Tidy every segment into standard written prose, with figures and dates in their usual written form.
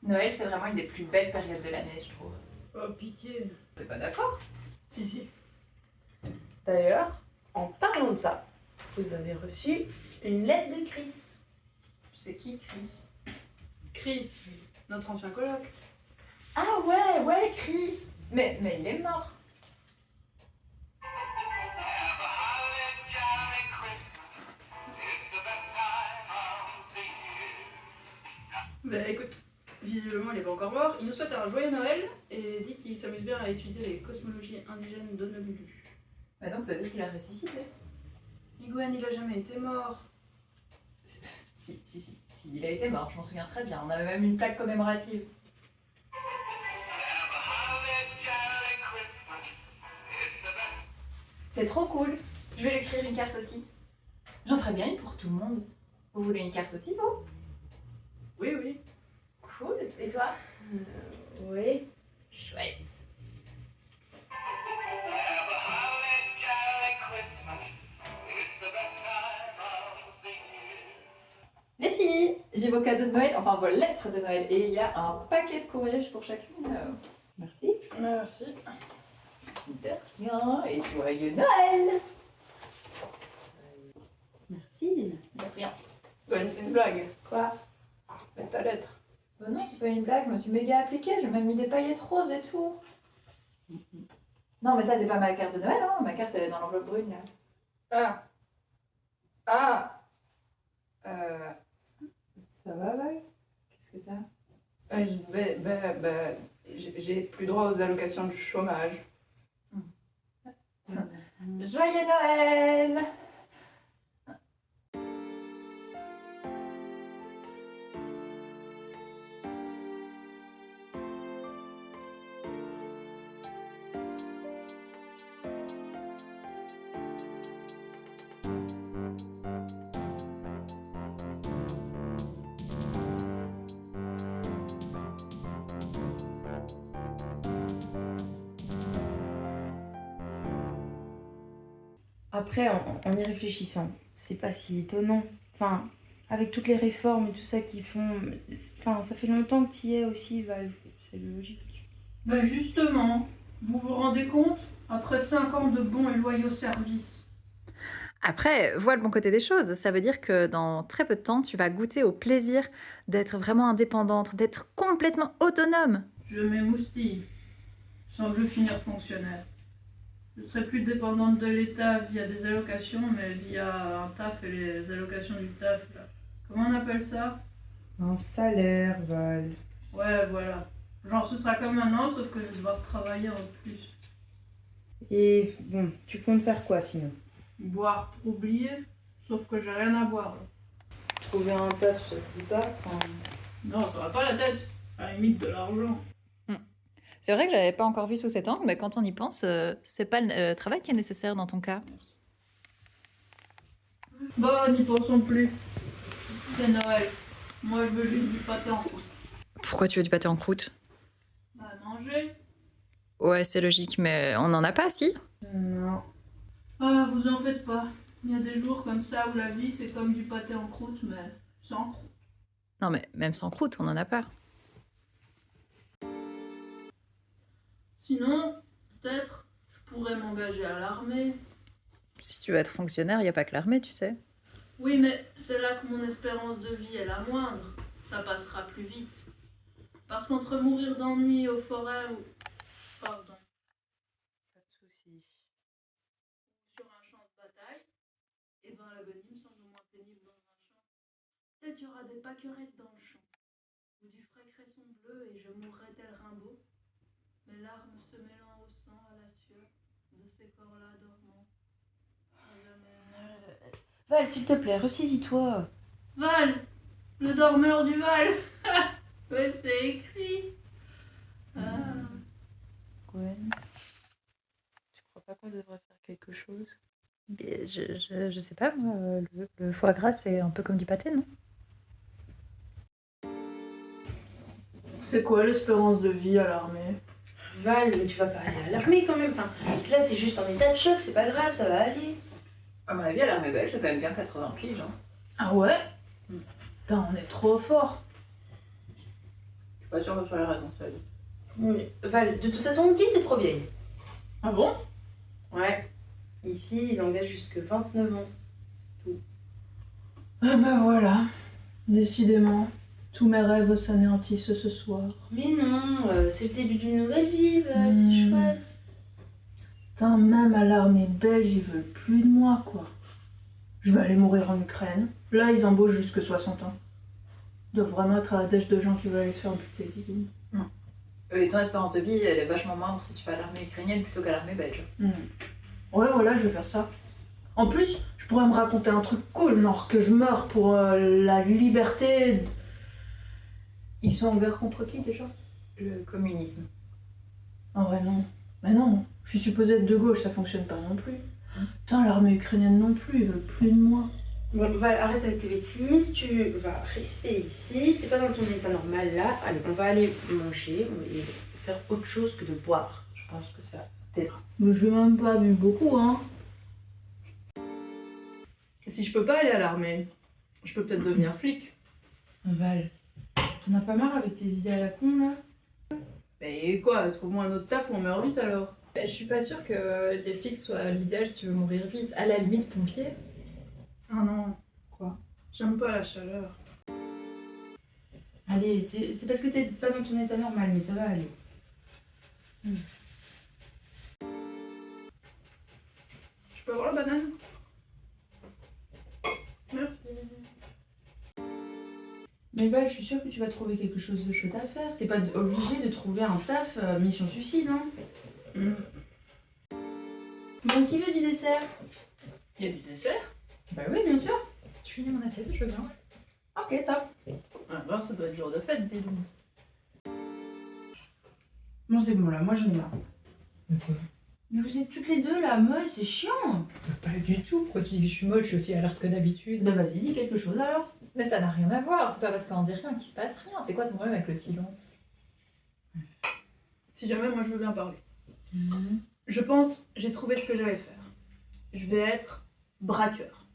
Noël, c'est vraiment une des plus belles périodes de l'année, je trouve. Oh, pitié. T'es pas d'accord? Si, si. D'ailleurs, en parlant de ça, vous avez reçu une lettre de Chris. C'est qui, Chris? Chris, notre ancien coloc. Ah ouais, Chris. Mais il est mort. Bah écoute, visiblement il est pas encore mort. Il nous souhaite un joyeux Noël et dit qu'il s'amuse bien à étudier les cosmologies indigènes d'Honolulu. Bah donc ça veut dire qu'il a ressuscité. Migwen, il a jamais été mort. Si, il a été mort, je m'en souviens très bien. On avait même une plaque commémorative. C'est trop cool. Je vais lui écrire une carte aussi. J'en ferai bien une pour tout le monde. Vous voulez une carte aussi, vous? Oui, oui. Cool. Et toi? Oui. Chouette. Les filles, j'ai vos cadeaux de Noël, enfin vos lettres de Noël. Et il y a un paquet de courriers pour chacune. Merci. Merci. De rien. Et joyeux Noël. Merci. De rien. Gwen, c'est une blague. Quoi? Fais ta lettre. Bah non, c'est pas une blague, je me suis méga appliquée, j'ai même mis des paillettes roses et tout. Non, mais ça, c'est pas ma carte de Noël, hein. Ma carte, elle est dans l'enveloppe brune, là. Ah. Ah. Ça va, Val? Qu'est-ce que t'as? J'ai plus droit aux allocations du chômage. Joyeux Noël! Après, en y réfléchissant, c'est pas si étonnant. Enfin, avec toutes les réformes et tout ça qu'ils font, enfin, ça fait longtemps que tu y es aussi, Val. C'est logique. Ben justement, vous vous rendez compte? Après 5 ans de bons et loyaux services. Après, vois le bon côté des choses. Ça veut dire que dans très peu de temps, tu vas goûter au plaisir d'être vraiment indépendante, d'être complètement autonome. Je m'émoustille. Sans plus finir fonctionnaire. Je serai plus dépendante de l'État via des allocations, mais via un taf et les allocations du taf, là. Comment on appelle ça? Un salaire, Val. Ouais, voilà. Genre, ce sera comme maintenant, sauf que je vais devoir travailler en plus. Et bon, tu comptes faire quoi sinon? Boire pour oublier, sauf que j'ai rien à boire. Là. Trouver un taf, ça te dit pas? Enfin, Non, ça va pas la tête. À la limite de l'argent. C'est vrai que j'avais pas encore vu sous cet angle, mais quand on y pense, c'est pas le travail qui est nécessaire dans ton cas. Bah, n'y pensons plus. C'est Noël. Moi, je veux juste du pâté en croûte. Pourquoi tu veux du pâté en croûte? Bah, manger. Ouais, c'est logique, mais on n'en a pas, si? non. Ah, vous en faites pas. Il y a des jours comme ça où la vie, c'est comme du pâté en croûte, mais sans croûte. Non, mais même sans croûte, on n'en a pas. Sinon, peut-être, je pourrais m'engager à l'armée. Si tu veux être fonctionnaire, il n'y a pas que l'armée, tu sais. Oui, mais c'est là que mon espérance de vie est la moindre. Ça passera plus vite. Parce qu'entre mourir d'ennui aux forêts ou... Pardon. Pas de soucis. Sur un champ de bataille, eh ben l'agonie me semble moins pénible dans un champ. Peut-être qu'il y aura des pâquerettes dans le champ. Ou du frais cresson bleu et je mourrai tel Rimbaud. Mes larmes se mêlant au sang à la sueur de ces corps-là dormants. À jamais. Val, s'il te plaît, ressaisis-toi. Val! Le dormeur du Val! Ouais, c'est écrit! Ah. Gwen, tu crois pas qu'on devrait faire quelque chose? Mais je sais pas, moi, le foie gras, c'est un peu comme du pâté, non? C'est quoi l'espérance de vie à l'armée? Val, mais tu vas pas aller à l'armée quand même. Enfin, là, t'es juste en état de choc, c'est pas grave, ça va aller. À mon avis, à l'armée belge, t'as quand même bien 80 piges. Hein. Ah ouais? Putain, on est trop fort! Pas sûre que ce soit la raison, ça. Val, de toute façon, oublie, t'es trop vieille. Ah bon? Ouais. Ici, ils engagent jusque 29 ans. Ah bah voilà. Décidément, tous mes rêves s'anéantissent ce soir. Mais non, c'est le début d'une nouvelle vie, Val, Hmm. c'est chouette. Putain, même à l'armée belge, ils veulent plus de moi, quoi. Je vais aller mourir en Ukraine. Là, ils embauchent jusque 60 ans. Ils doivent vraiment être à la dèche de gens qui veulent aller se faire buter, dis-donc. Et ton espérance de vie, elle est vachement moindre si tu vas à l'armée ukrainienne plutôt qu'à l'armée belge. Ouais, voilà, je vais faire ça. En plus, je pourrais me raconter un truc cool, genre que je meurs pour la liberté. Ils sont en guerre contre qui déjà? Le communisme. En vrai, non. Mais non, je suis supposée être de gauche, ça fonctionne pas non plus. Putain, l'armée ukrainienne non plus, ils veulent plus de moi. Bon, Val, arrête avec tes bêtises, tu vas rester ici, t'es pas dans ton état normal là. Allez, on va aller manger et faire autre chose que de boire. Je pense que ça t'aidera. Mais j'ai même pas bu beaucoup, hein. Si je peux pas aller à l'armée, je peux peut-être devenir flic. Val, t'en as pas marre avec tes idées à la con là? Mais quoi, trouve-moi un autre taf où on meurt vite alors. Je suis pas sûre que les flics soient l'idéal si tu veux mourir vite. À la limite, pompier. Ah non. Quoi? J'aime pas la chaleur. Allez, c'est parce que t'es pas dans ton état normal, mais ça va aller. Je peux avoir la banane? Merci. Mais Val, je suis sûre que tu vas trouver quelque chose de chouette à faire. T'es pas obligé de trouver un taf mission suicide, hein. Bon, qui veut du dessert? Il y a du dessert? Bah oui, bien sûr. Tu finis mon assiette, je veux bien. Ok, top. Alors ça doit être jour de fête, dis donc. Bon, c'est bon là, moi j'en ai marre. Mais vous êtes toutes les deux là, molles, c'est chiant. Pas du tout. Pourquoi tu dis que je suis molle? Je suis aussi alerte que d'habitude. Bah vas-y, dis quelque chose alors. Mais ça n'a rien à voir. C'est pas parce qu'on dit rien qu'il se passe rien. C'est quoi ton problème avec le silence? Si jamais, moi je veux bien parler. Je pense, j'ai trouvé ce que j'allais faire. Je vais être braqueur.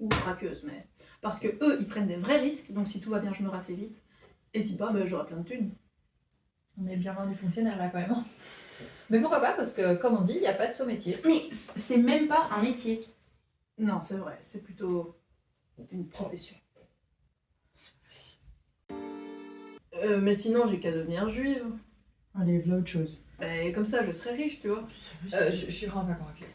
Ou braqueuse, mais. Parce que eux, ils prennent des vrais risques, donc si tout va bien, je meurs assez vite. Et si pas, ben, j'aurai plein de thunes. On est bien loin du fonctionnaire là quand même. Hein. Mais pourquoi pas? Parce que comme on dit, il n'y a pas de saut métier. Mais c'est même pas un métier. Non, c'est vrai, c'est plutôt une profession. Mais sinon, j'ai qu'à devenir juive. Allez, voilà autre chose. Et comme ça, je serai riche, tu vois. Je suis vraiment pas convaincue.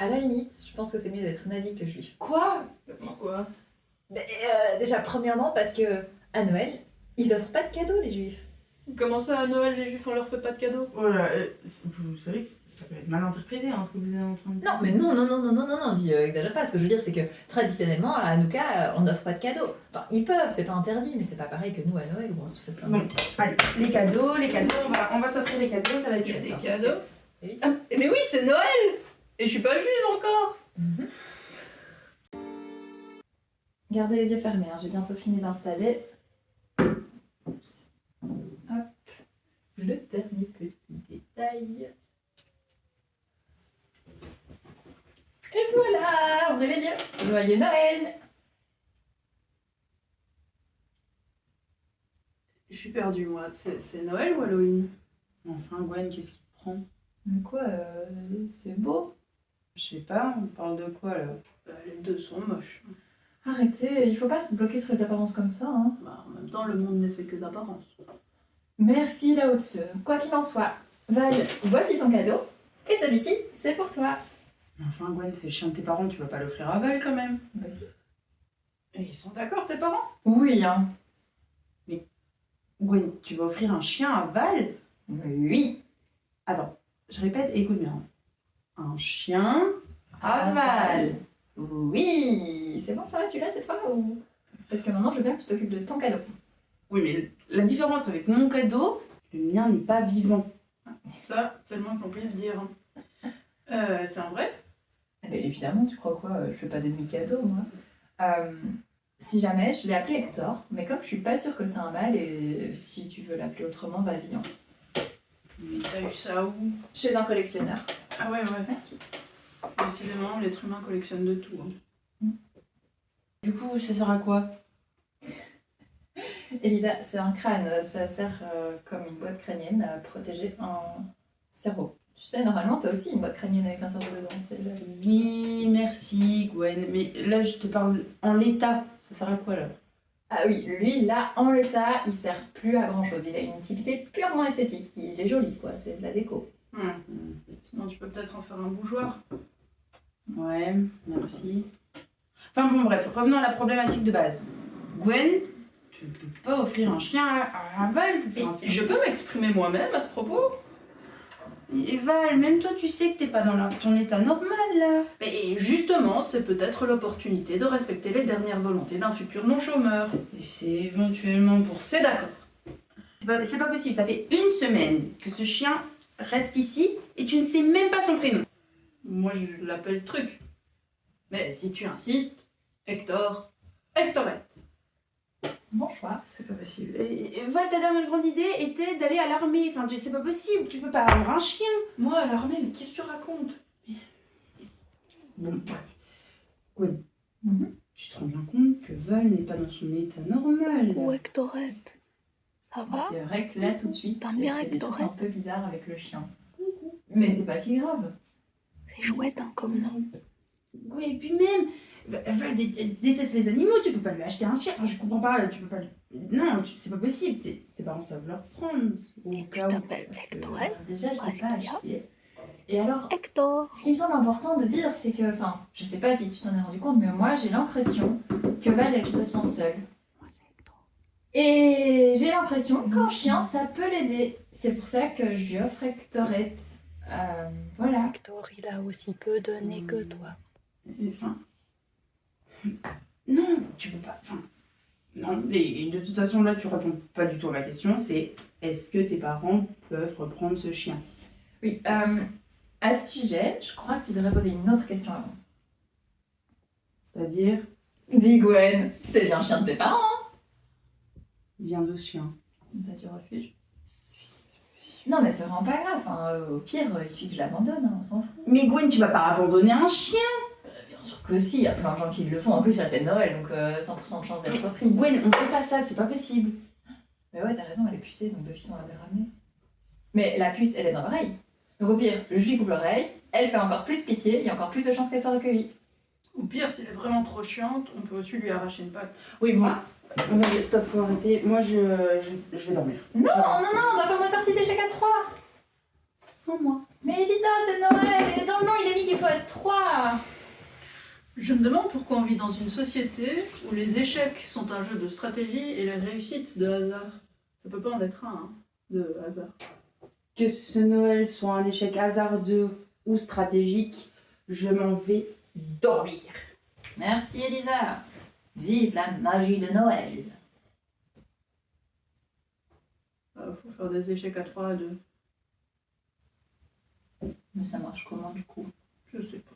À la limite, je pense que c'est mieux d'être nazi que juif. Quoi? Pourquoi? Déjà, premièrement, parce que à Noël, ils offrent pas de cadeaux, les juifs. Comment ça, à Noël, les juifs, on leur fait pas de cadeaux? Oh là, vous savez que ça peut être mal interprété, hein, ce que vous êtes en train de dire. Non, mais non, dis, exagère pas. Ce que je veux dire, c'est que traditionnellement, à Hanouka, on n'offre pas de cadeaux. Enfin, ils peuvent, c'est pas interdit, mais c'est pas pareil que nous à Noël où on se fait plein de. Bon, allez, les cadeaux, on va s'offrir les cadeaux, ça va être Il y a chouette, des hein. cadeaux? Oui. Ah, mais oui, c'est Noël! Et je suis pas juive encore! Mhm. Gardez les yeux fermés, hein, j'ai bientôt fini d'installer. Oups. Hop. Le dernier petit détail. Et voilà, ouvrez les yeux. Joyeux Noël! Je suis perdue, moi. C'est Noël ou Halloween? Enfin, Gwen, qu'est-ce qui te prend? Mais quoi, c'est beau. Je sais pas, on parle de quoi là? Les deux sont moches. Arrêtez, il faut pas se bloquer sur les apparences comme ça. Hein. Bah, en même temps, le monde n'est fait que d'apparence. Merci la haute sœur. Quoi qu'il en soit, Val, voici ton cadeau. Et celui-ci, c'est pour toi. Enfin, Gwen, c'est le chien de tes parents, tu vas pas l'offrir à Val quand même. Bah si. Et ils sont d'accord, tes parents? Oui, hein. Gwen, tu vas offrir un chien à Val? Oui. Attends, je répète, écoute bien. Un chien à Val. Oui. C'est bon, ça va, tu l'as cette fois ou... Parce que maintenant, je veux bien que tu t'occupes de ton cadeau. Oui, mais la différence avec mon cadeau, le mien n'est pas vivant. Ça, c'est le moins qu'on puisse dire. C'est en vrai? Eh ben, évidemment, tu crois quoi? Je fais pas des demi-cadeaux, moi. Si jamais, je l'ai appelé Hector, mais comme je suis pas sûre que c'est un mâle, et si tu veux l'appeler autrement, vas-y. Hein. Mais t'as eu ça où? Chez un collectionneur. Ah ouais, ouais. Merci. Décidément, l'être humain collectionne de tout. Hein. Du coup, ça sert à quoi? Elisa, c'est un crâne. Ça sert comme une boîte crânienne à protéger un cerveau. Tu sais, normalement, t'as aussi une boîte crânienne avec un cerveau dedans. C'est le... Oui, merci Gwen, mais là je te parle en l'état. Ça sert à quoi là? Ah oui, lui, là, en l'état, il sert plus à grand chose. Il a une utilité purement esthétique. Il est joli, quoi. C'est de la déco. Sinon, tu peux peut-être en faire un bougeoir. Ouais, merci. Enfin bon, bref, revenons à la problématique de base. Gwen, tu ne peux pas offrir un chien à Val. Enfin, c'est- Je peux m'exprimer moi-même à ce propos. Et Val, même toi, tu sais que t'es pas dans ton état normal là. Et justement, c'est peut-être l'opportunité de respecter les dernières volontés d'un futur non-chômeur. Et c'est éventuellement pour ça. C'est d'accord. C'est pas possible, ça fait une semaine que ce chien reste ici et tu ne sais même pas son prénom. Moi, je l'appelle Truc. Mais si tu insistes, Hector, Hectorette. Bon choix. C'est pas possible. Et Val, ta dernière grande idée était d'aller à l'armée. Enfin, c'est pas possible, tu peux pas avoir un chien. Moi, à l'armée, mais qu'est-ce que tu racontes? Bon, bref. Gwen, Mhm. tu te rends bien compte que Val n'est pas dans son état normal. Ou Hectorette. Ça va? C'est vrai que là, tout de suite, T'aimes il bien fait des trucs un Hectorette? peu bizarres avec le chien. Mais c'est pas si grave. C'est chouette hein, comme nom. Oui, et puis même, Val déteste les animaux, tu peux pas lui acheter un chien. Enfin, je comprends pas, tu peux pas. Non, c'est pas possible, tes parents savent leur prendre. Au Et tu cas où, t'appelles parce que- Hectorette? Déjà, je l'ai pas Prestia. acheté. Et alors, Hector. ce qui me semble important de dire, c'est que, enfin, je sais pas si tu t'en es rendu compte, mais moi, j'ai l'impression que Val, elle se sent seule. Et j'ai l'impression qu'un chien, ça peut l'aider. C'est pour ça que je lui offre Hectorette. Voilà. Hector, il a aussi peu donné que toi. Enfin. Non, tu peux pas. Enfin. Non, et de toute façon, là, tu réponds pas du tout à ma question. C'est est-ce que tes parents peuvent reprendre ce chien? Oui, à ce sujet, je crois que tu devrais poser une autre question avant. C'est-à-dire, Dis Gwen, c'est bien le chien de tes parents, il vient de ce chien. bah, du refuge. Non, mais c'est vraiment pas grave. Hein. Au pire, il suffit que je l'abandonne, hein, on s'en fout. Mais Gwen, tu vas pas abandonner un chien! Bien sûr que si, il y a plein de gens qui le font. En plus, là, c'est Noël, donc 100% de chance d'être reprise. Gwen, on fait pas ça, c'est pas possible. Mais ouais, t'as raison, elle est pucée, donc d'office, on va la ramener. Mais la puce, elle est dans l'oreille. Donc au pire, je lui coupe l'oreille, elle fait encore plus pitié, il y a encore plus de chances qu'elle soit recueillie. Au pire, si elle est vraiment trop chiante, on peut aussi lui arracher une patte. Oui, bon. On va dire stop, faut arrêter. Moi, je vais dormir. Non, non, non, on doit faire notre partie d'échecs à 3. Sans moi. Mais Elisa, c'est Noël, et dans le nom, il est mis qu'il faut être 3. Je me demande pourquoi on vit dans une société où les échecs sont un jeu de stratégie et les réussites de hasard. Ça peut pas en être un, hein, de hasard. Que ce Noël soit un échec hasardeux ou stratégique, je m'en vais dormir. Merci Elisa. Vive la magie de Noël. Faut faire des échecs à 3 à 2. Mais ça marche comment du coup? Je sais pas.